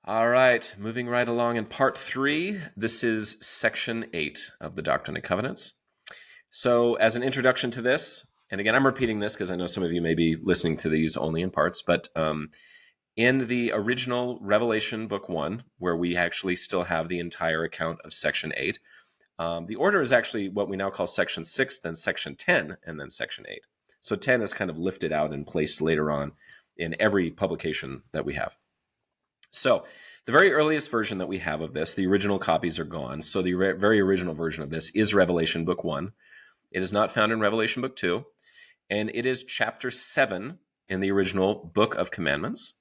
All right, moving right along in part 3. This is section 8 of the Doctrine and Covenants. So, as an introduction to this, and again, I'm repeating this because I know some of you may be listening to these only in parts, but in the original Revelation Book 1, where we actually still have the entire account of section 8, the order is actually what we now call section 6, then section 10, and then section 8. So 10 is kind of lifted out and placed later on in every publication that we have. So the very earliest version that we have of this, the original copies are gone. So the very original version of this is Revelation Book 1. It is not found in Revelation Book 2. And it is chapter 7 in the original Book of Commandments.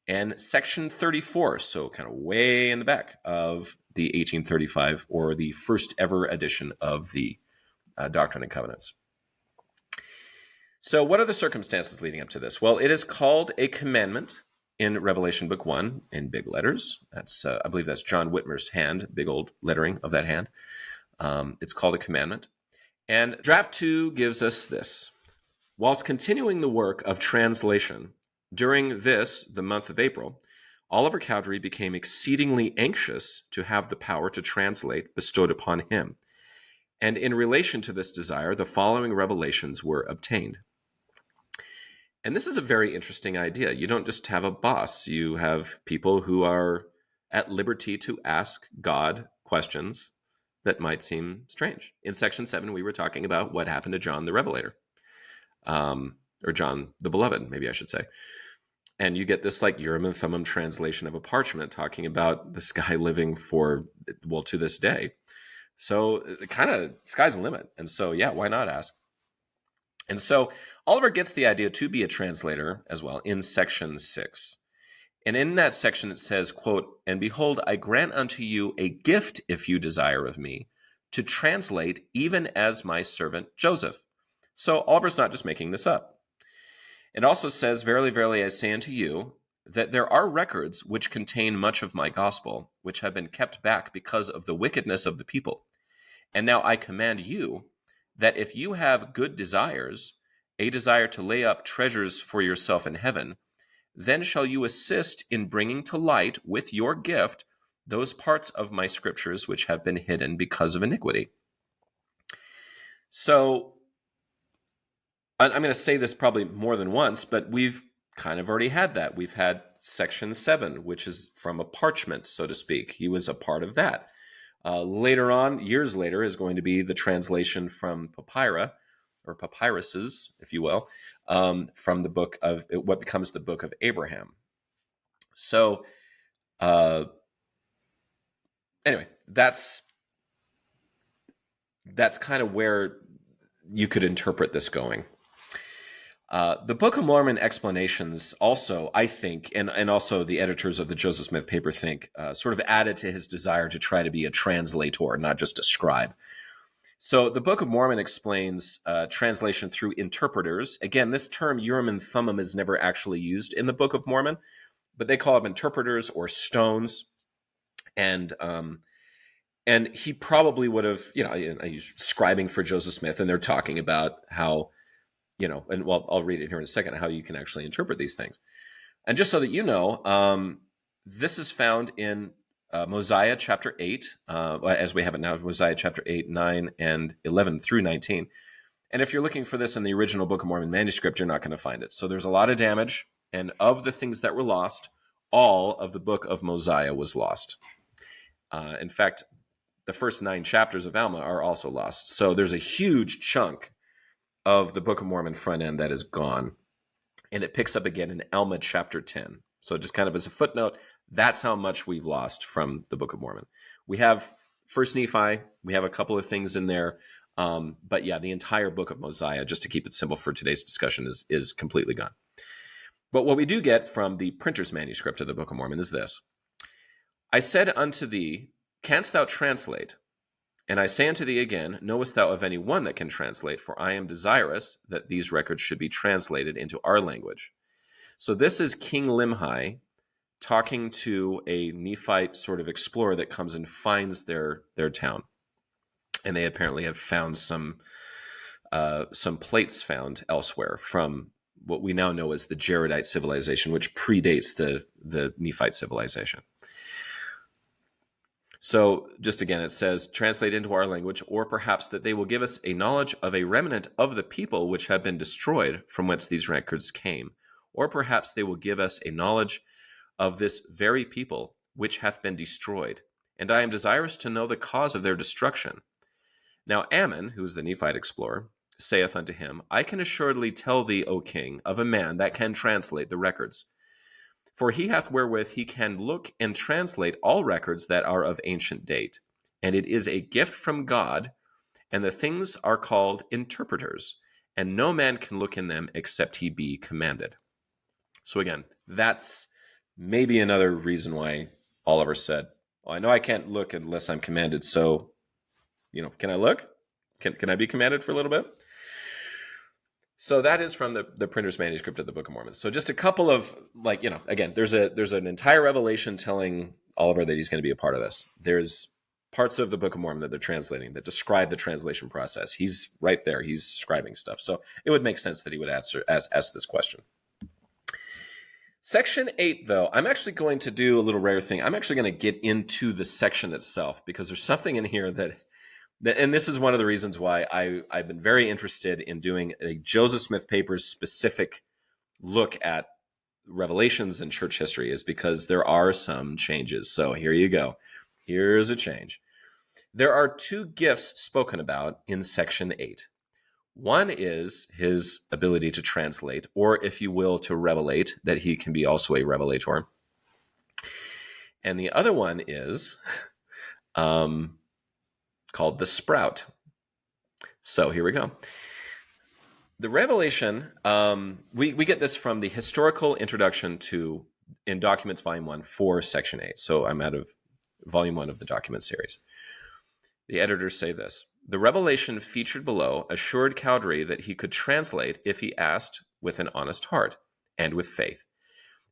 And section 34, so kind of way in the back of the 1835 or the first ever edition of the Doctrine and Covenants. So what are the circumstances leading up to this? Well, it is called a commandment in Revelation Book 1 in big letters. That's I believe that's John Whitmer's hand, big old lettering of that hand. It's called a commandment. And draft 2 gives us this. Whilst continuing the work of translation, during this, the month of April, Oliver Cowdery became exceedingly anxious to have the power to translate bestowed upon him. And in relation to this desire, the following revelations were obtained. And this is a very interesting idea. You don't just have a boss. You have people who are at liberty to ask God questions that might seem strange. In section 7, we were talking about what happened to John the Revelator, or John the Beloved, maybe I should say. And you get this like Urim and Thummim translation of a parchment talking about this guy living for, well, to this day. So it kind of, sky's the limit. And so, yeah, why not ask? And so Oliver gets the idea to be a translator as well in section 6. And in that section it says, quote, "And behold, I grant unto you a gift, if you desire of me, to translate even as my servant Joseph." So Oliver's not just making this up. It also says, "Verily, verily, I say unto you, that there are records which contain much of my gospel, which have been kept back because of the wickedness of the people. And now I command you, that if you have good desires, a desire to lay up treasures for yourself in heaven, then shall you assist in bringing to light with your gift those parts of my scriptures which have been hidden because of iniquity." So I'm going to say this probably more than once, but we've kind of already had that. We've had section 7, which is from a parchment, so to speak. He was a part of that. Later on, years later, is going to be the translation from papyra, or papyruses, if you will, from the book of what becomes the book of Abraham. So, anyway, that's kind of where you could interpret this going. The Book of Mormon explanations also, I think, and also the editors of the Joseph Smith paper think, sort of added to his desire to try to be a translator, not just a scribe. So the Book of Mormon explains translation through interpreters. Again, this term Urim and Thummim is never actually used in the Book of Mormon, but they call them interpreters or stones. And he probably would have, he's scribing for Joseph Smith, and they're talking about how, and well, I'll read it here in a second, how you can actually interpret these things. And just so that you know, this is found in Mosiah chapter 8, as we have it now, Mosiah chapter 8, 9, and 11 through 19. And if you're looking for this in the original Book of Mormon manuscript, you're not going to find it. So there's a lot of damage. And of the things that were lost, all of the Book of Mosiah was lost. In fact, the first 9 chapters of Alma are also lost. So there's a huge chunk of the Book of Mormon front end that is gone. And it picks up again in Alma chapter 10. So just kind of as a footnote, that's how much we've lost from the Book of Mormon. We have First Nephi. We have a couple of things in there. But yeah, the entire Book of Mosiah, just to keep it simple for today's discussion, is completely gone. But what we do get from the printer's manuscript of the Book of Mormon is this. "I said unto thee, canst thou translate? And I say unto thee again, knowest thou of any one that can translate? For I am desirous that these records should be translated into our language." So this is King Limhi talking to a Nephite sort of explorer that comes and finds their town. And they apparently have found some plates found elsewhere from what we now know as the Jaredite civilization, which predates the Nephite civilization. So just again, it says, translate into our language, or perhaps that they will give us a knowledge of a remnant of the people which have been destroyed, from whence these records came. Or perhaps they will give us a knowledge of this very people which hath been destroyed. And I am desirous to know the cause of their destruction. Now Ammon, who is the Nephite explorer, saith unto him, I can assuredly tell thee, O king, of a man that can translate the records. For he hath wherewith he can look and translate all records that are of ancient date. And it is a gift from God, and the things are called interpreters, and no man can look in them except he be commanded. So again, that's maybe another reason why Oliver said, well, I know I can't look unless I'm commanded, so, can I look? Can I be commanded for a little bit? So that is from the printer's manuscript of the Book of Mormon. So just a couple of, again, there's an entire revelation telling Oliver that he's going to be a part of this. There's parts of the Book of Mormon that they're translating that describe the translation process. He's right there. He's scribing stuff. So it would make sense that he would ask this question. Section 8, though, I'm actually going to do a little rare thing. I'm actually going to get into the section itself, because there's something in here that and this is one of the reasons why I've been very interested in doing a Joseph Smith Papers specific look at revelations in church history, is because there are some changes. So here you go. Here's a change. There are two gifts spoken about in section 8. One is his ability to translate, or if you will, to revelate, that he can be also a revelator. And the other one is called the sprout. So here we go. The revelation, we get this from the historical introduction in Documents Volume 1 for Section 8. So I'm out of Volume 1 of the document series. The editors say this: the revelation featured below assured Cowdery that he could translate if he asked with an honest heart and with faith.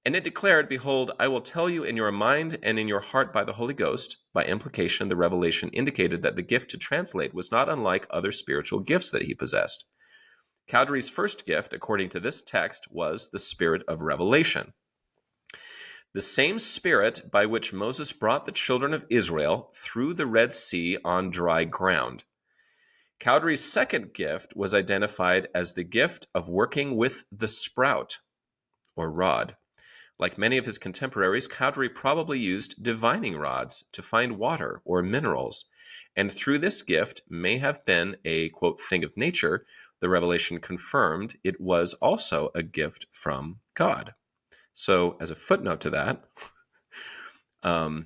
And it declared, behold, I will tell you in your mind and in your heart by the Holy Ghost. By implication, the revelation indicated that the gift to translate was not unlike other spiritual gifts that he possessed. Cowdery's first gift, according to this text, was the spirit of revelation. The same spirit by which Moses brought the children of Israel through the Red Sea on dry ground. Cowdery's second gift was identified as the gift of working with the sprout, or rod. Like many of his contemporaries, Cowdery probably used divining rods to find water or minerals, and through this gift may have been a, quote, thing of nature. The revelation confirmed it was also a gift from God. So as a footnote to that, to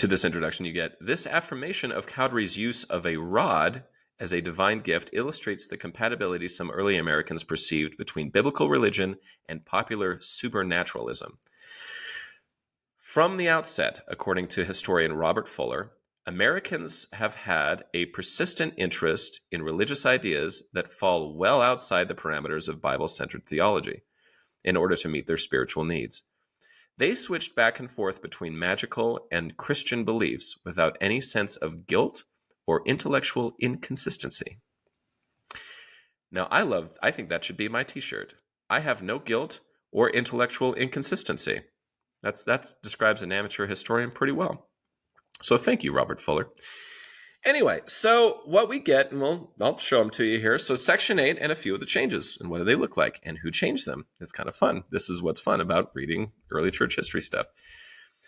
this introduction, you get this affirmation of Cowdery's use of a rod as a divine gift illustrates the compatibility some early Americans perceived between biblical religion and popular supernaturalism. From the outset, according to historian Robert Fuller, Americans have had a persistent interest in religious ideas that fall well outside the parameters of Bible-centered theology in order to meet their spiritual needs. They switched back and forth between magical and Christian beliefs without any sense of guilt or intellectual inconsistency. Now, I think that should be my t-shirt. I have no guilt or intellectual inconsistency. That describes an amateur historian pretty well. So thank you, Robert Fuller. Anyway, so what we get, and I'll show them to you here. So Section 8 and a few of the changes, and what do they look like, and who changed them? It's kind of fun. This is what's fun about reading early church history stuff.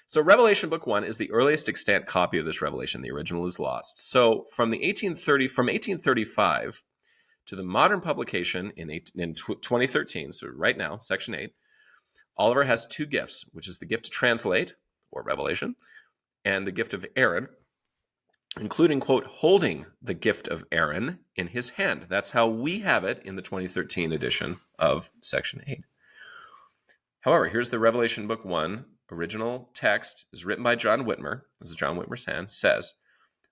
So Revelation Book 1 is the earliest extant copy of this revelation. The original is lost. So from 1835 to the modern publication in 2013, so right now, Section 8, Oliver has two gifts, which is the gift to translate, or revelation, and the gift of Aaron, including, quote, holding the gift of Aaron in his hand. That's how we have it in the 2013 edition of Section 8. However, here's the Revelation Book 1 original text, is written by John Whitmer. This is John Whitmer's hand. Says,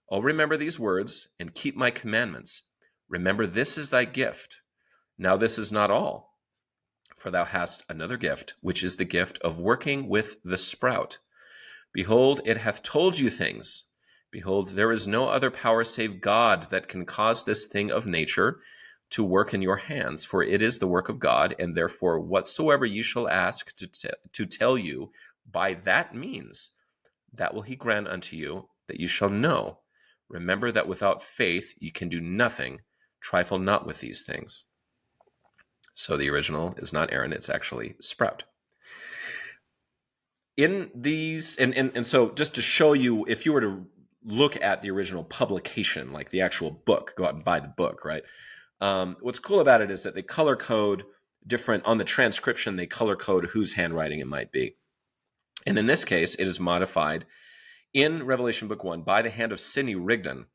"Oh, remember these words and keep my commandments. Remember, this is thy gift. Now this is not all, for thou hast another gift, which is the gift of working with the sprout. Behold, it hath told you things. Behold, there is no other power save God that can cause this thing of nature, to work in your hands, for it is the work of God, and therefore whatsoever you shall ask to tell you by that means, that will he grant unto you, that you shall know. Remember that without faith you can do nothing. Trifle not with these things. So the original is not Aaron, it's actually Sprout. In these, and so just to show you, if you were to look at the original publication, like the actual book, go out and buy the book, right? What's cool about it is that they color code different, on the transcription, they color code whose handwriting it might be. And in this case, it is modified in Revelation Book 1 by the hand of Sidney Rigdon.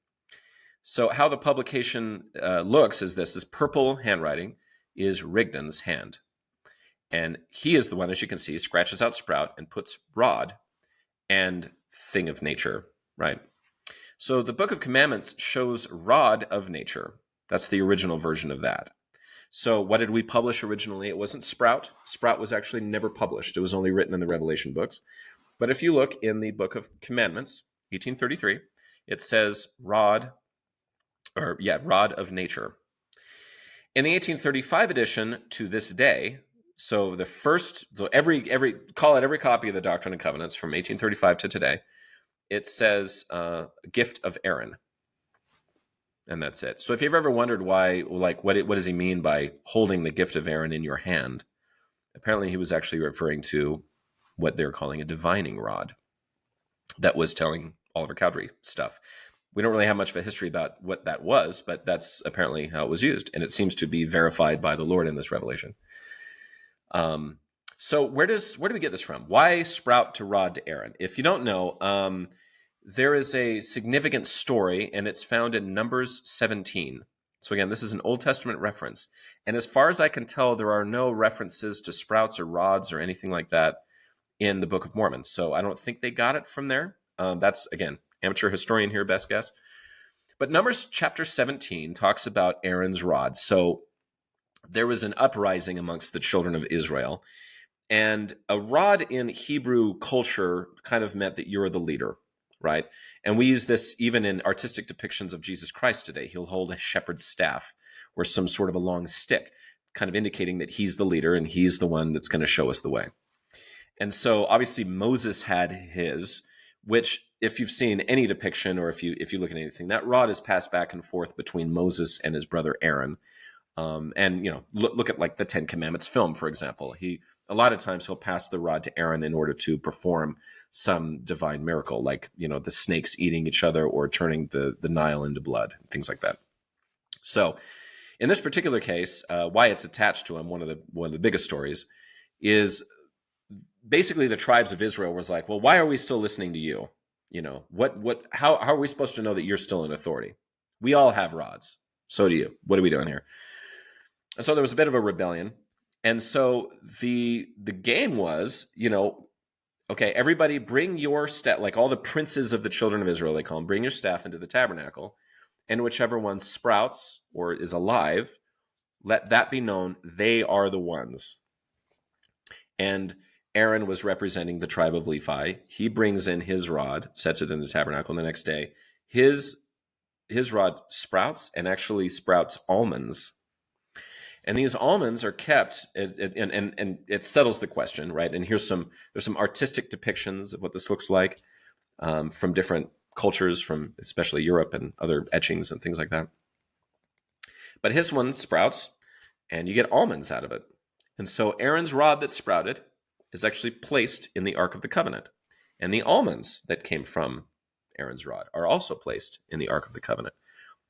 So how the publication looks is this purple handwriting is Rigdon's hand. And he is the one, as you can see, scratches out Sprout and puts rod and thing of nature, right? So the Book of Commandments shows rod of nature. That's the original version of that. So what did we publish originally? It wasn't Sprout. Sprout was actually never published. It was only written in the Revelation books. But if you look in the Book of Commandments, 1833, it says rod of nature. In the 1835 edition to this day, so every copy of the Doctrine and Covenants from 1835 to today, it says gift of Aaron. And that's it. So if you've ever wondered why, like, what does he mean by holding the gift of Aaron in your hand? Apparently he was actually referring to what they're calling a divining rod that was telling Oliver Cowdery stuff. We don't really have much of a history about what that was, but that's apparently how it was used. And it seems to be verified by the Lord in this revelation. So where do we get this from? Why Sprout to rod to Aaron? If you don't know, there is a significant story, and it's found in Numbers 17. So again, this is an Old Testament reference. And as far as I can tell, there are no references to sprouts or rods or anything like that in the Book of Mormon. So I don't think they got it from there. That's, again, amateur historian here, best guess. But Numbers chapter 17 talks about Aaron's rod. So there was an uprising amongst the children of Israel. And a rod in Hebrew culture kind of meant that you're the leader, right? And we use this even in artistic depictions of Jesus Christ today. He'll hold a shepherd's staff or some sort of a long stick, kind of indicating that he's the leader and he's the one that's going to show us the way. And so obviously Moses had his, which if you've seen any depiction or if you look at anything, that rod is passed back and forth between Moses and his brother Aaron. And, you know, look at like the Ten Commandments film, for example. A lot of times he'll pass the rod to Aaron in order to perform some divine miracle, like, you know, the snakes eating each other or turning the Nile into blood, things like that. So in this particular case, why it's attached to him, one of the biggest stories, is basically the tribes of Israel was like, well, why are we still listening to you? You know, how are we supposed to know that you're still in authority? We all have rods. So do you. What are we doing here? And so there was a bit of a rebellion. And so the game was, you know, okay, everybody bring your staff, like all the princes of the children of Israel, they call them, bring your staff into the tabernacle, and whichever one sprouts or is alive, let that be known, they are the ones. And Aaron was representing the tribe of Levi. He brings in his rod, sets it in the tabernacle, and the next day, his rod sprouts and actually sprouts almonds. And these almonds are kept, and it settles the question, right? And there's some artistic depictions of what this looks like from different cultures, from especially Europe and other etchings and things like that. But his one sprouts, and you get almonds out of it. And so Aaron's rod that sprouted is actually placed in the Ark of the Covenant. And the almonds that came from Aaron's rod are also placed in the Ark of the Covenant,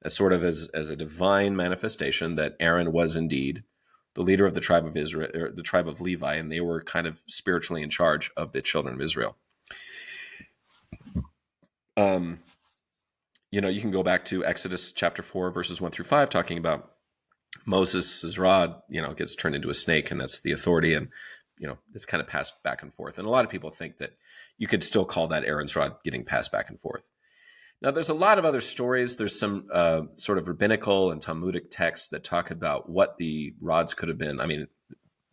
as sort of as a divine manifestation that Aaron was indeed the leader of the tribe of Israel, or the tribe of Levi, and they were kind of spiritually in charge of the children of Israel. You know, you can go back to Exodus chapter 4, verses 1 through 5, talking about Moses' rod, you know, gets turned into a snake, and that's the authority, and, you know, it's kind of passed back and forth. And a lot of people think that you could still call that Aaron's rod getting passed back and forth. Now, there's a lot of other stories. There's some sort of rabbinical and Talmudic texts that talk about what the rods could have been. I mean,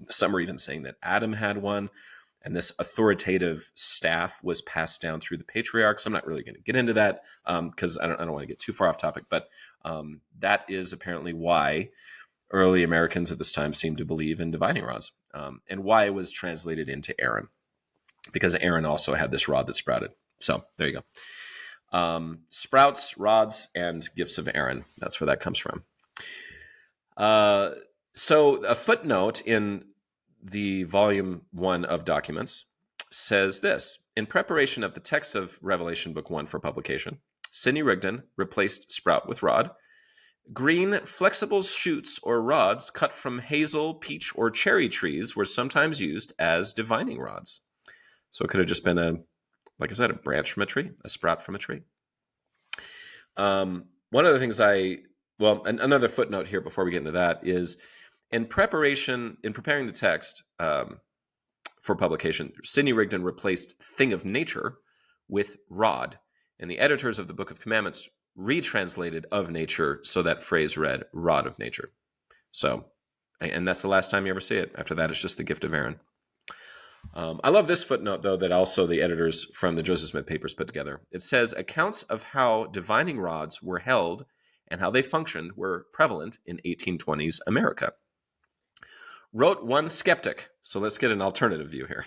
some are even saying that Adam had one, and this authoritative staff was passed down through the patriarchs. I'm not really going to get into that because I don't want to get too far off topic, but that is apparently why early Americans at this time seemed to believe in divining rods, and why it was translated into Aaron, because Aaron also had this rod that sprouted. So there you go. Sprouts, rods, and gifts of Aaron. That's where that comes from. So a footnote in the volume 1 of documents says this: in preparation of the text of Revelation Book 1 for publication, Sidney Rigdon replaced sprout with rod. Green, flexible shoots or rods cut from hazel, peach, or cherry trees were sometimes used as divining rods. So it could have just been like I said, a branch from a tree, a sprout from a tree. One of the things another footnote here before we get into that is in preparing the text for publication, Sidney Rigdon replaced thing of nature with rod, and the editors of the Book of Commandments retranslated of nature, so that phrase read rod of nature. So, and that's the last time you ever see it. After that, it's just the gift of Aaron. I love this footnote, though, that also the editors from the Joseph Smith papers put together. It says, accounts of how divining rods were held and how they functioned were prevalent in 1820s America. Wrote one skeptic, so let's get an alternative view here.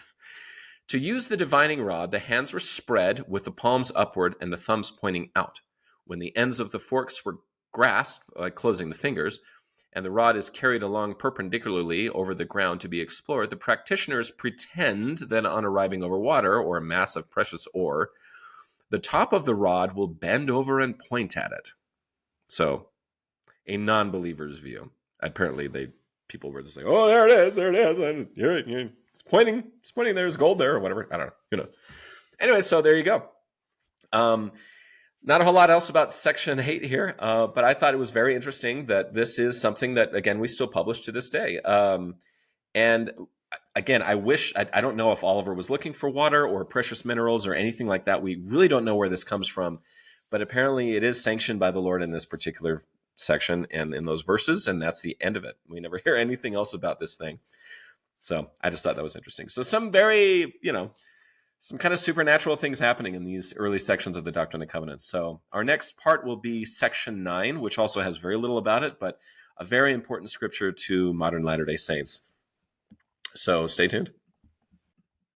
To use the divining rod, the hands were spread with the palms upward and the thumbs pointing out. When the ends of the forks were grasped by closing the fingers, and the rod is carried along perpendicularly over the ground to be explored, the practitioners pretend that on arriving over water or a mass of precious ore, the top of the rod will bend over and point at it. So, a non-believer's view. Apparently, people were just like, "Oh, there it is, and it's pointing, there's gold there, or whatever." I don't know, Anyway, so there you go. Not a whole lot else about Section 8 here, but I thought it was very interesting that this is something that, again, we still publish to this day. And again, I don't know if Oliver was looking for water or precious minerals or anything like that. We really don't know where this comes from, but apparently it is sanctioned by the Lord in this particular section and in those verses, and that's the end of it. We never hear anything else about this thing. So I just thought that was interesting. So some very, some kind of supernatural things happening in these early sections of the Doctrine and Covenants. So our next part will be Section 9, which also has very little about it, but a very important scripture to modern Latter-day Saints. So stay tuned.